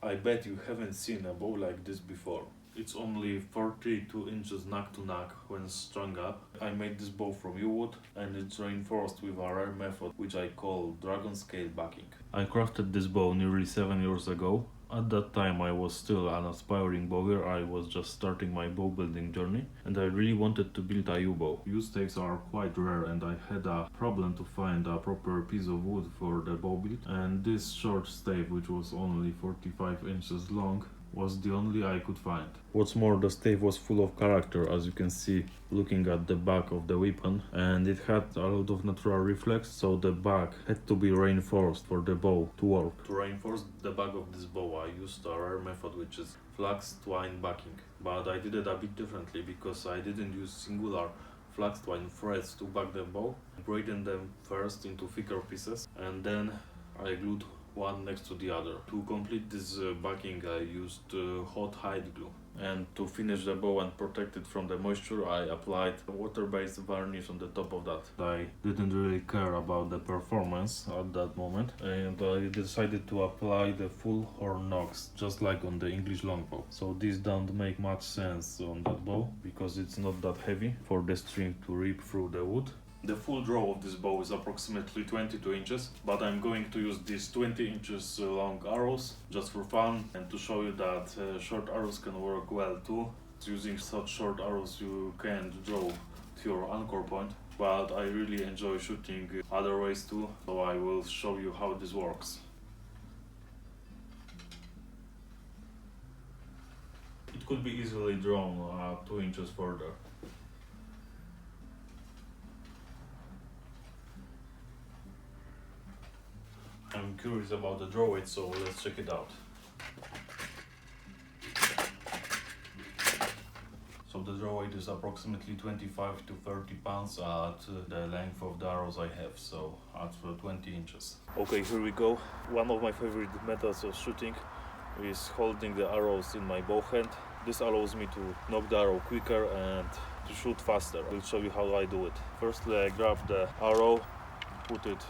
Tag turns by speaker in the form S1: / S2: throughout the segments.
S1: I bet you haven't seen a bow like this before. It's only 42 inches neck to neck when strung up. I made this bow from wood and it's reinforced with a rare method which I call dragon scale backing. I crafted this bow nearly 7 years ago. At that time I was still an aspiring bowyer, I was just starting my bow building journey and I really wanted to build a U-bow. U-staves are quite rare and I had a problem to find a proper piece of wood for the bow build, and this short stave, which was only 45 inches long, was the only I could find. What's more, the stave was full of character, as you can see looking at the back of the weapon, and it had a lot of natural reflex, so the back had to be reinforced for the bow to work. To reinforce the back of this bow I used a rare method which is flax twine backing, but I did it a bit differently because I didn't use singular flax twine threads to back the bow. I braided them first into thicker pieces and then I glued one next to the other. To complete this backing I used hot hide glue, and to finish the bow and protect it from the moisture I applied water-based varnish on the top of that. I didn't really care about the performance at that moment and I decided to apply the full horn nocks just like on the English longbow. So this don't make much sense on that bow because it's not that heavy for the string to rip through the wood. The full draw of this bow is approximately 22 inches, but I'm going to use these 20 inches long arrows just for fun and to show you that short arrows can work well too. Using such short arrows you can't draw to your anchor point, but I really enjoy shooting other ways too, so I will show you how this works. It could be easily drawn 2 inches further. I'm curious about the draw weight, so let's check it out. So the draw weight is approximately 25 to 30 pounds at the length of the arrows I have, so at 20 inches. Okay, here we go. One of my favorite methods of shooting is holding the arrows in my bow hand. This allows me to knock the arrow quicker and to shoot faster. I'll show you how I do it. Firstly, I grab the arrow, put it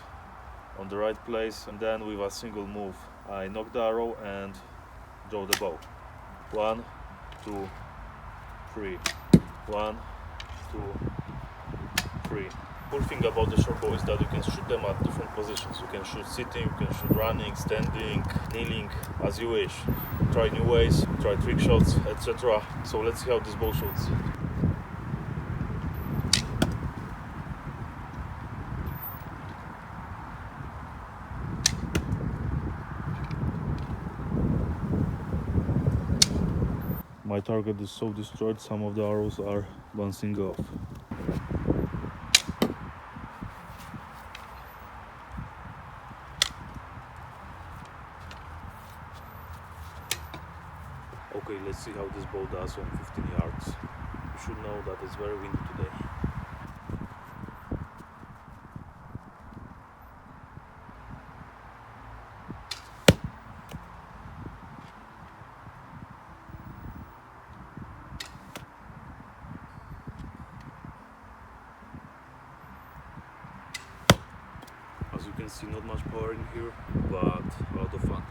S1: on the right place, and then with a single move I knock the arrow and draw the bow. 1, 2, 3. 1, 2, 3. Cool thing about the short bow is that you can shoot them at different positions. You can shoot sitting, you can shoot running, standing, kneeling, as you wish. Try new ways, try trick shots, etc. So let's see how this bow shoots. My target is so destroyed, some of the arrows are bouncing off. Okay, let's see how this bow does on 15 yards. You should know that it's very windy today. As you can see, not much power in here, but a lot of fun.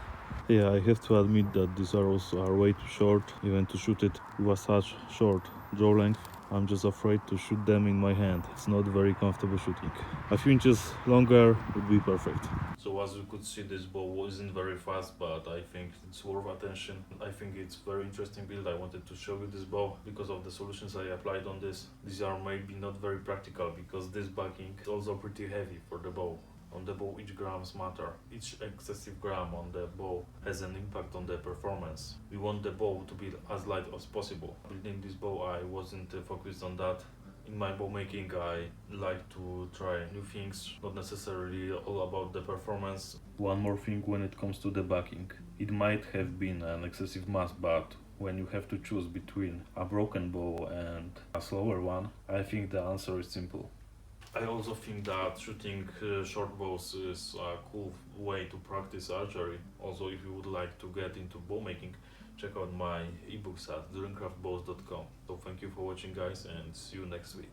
S1: Yeah, I have to admit that these arrows are way too short, even to shoot it with such short draw length. I'm just afraid to shoot them in my hand. It's not very comfortable shooting. A few inches longer would be perfect. So as you could see, this bow isn't very fast, but I think it's worth attention. I think it's very interesting build. I wanted to show you this bow because of the solutions I applied on this. These are maybe not very practical because this backing is also pretty heavy for the bow. On the bow, each grams matter. Each excessive gram on the bow has an impact on the performance. We want the bow to be as light as possible. Building this bow, I wasn't focused on that. In my bow making, I like to try new things, not necessarily all about the performance. One more thing when it comes to the backing. It might have been an excessive mass, but when you have to choose between a broken bow and a slower one, I think the answer is simple. I also think that shooting short bows is a cool way to practice archery. Also, if you would like to get into bow making, check out my ebooks at dreamcraftbows.com. So thank you for watching, guys, and see you next week.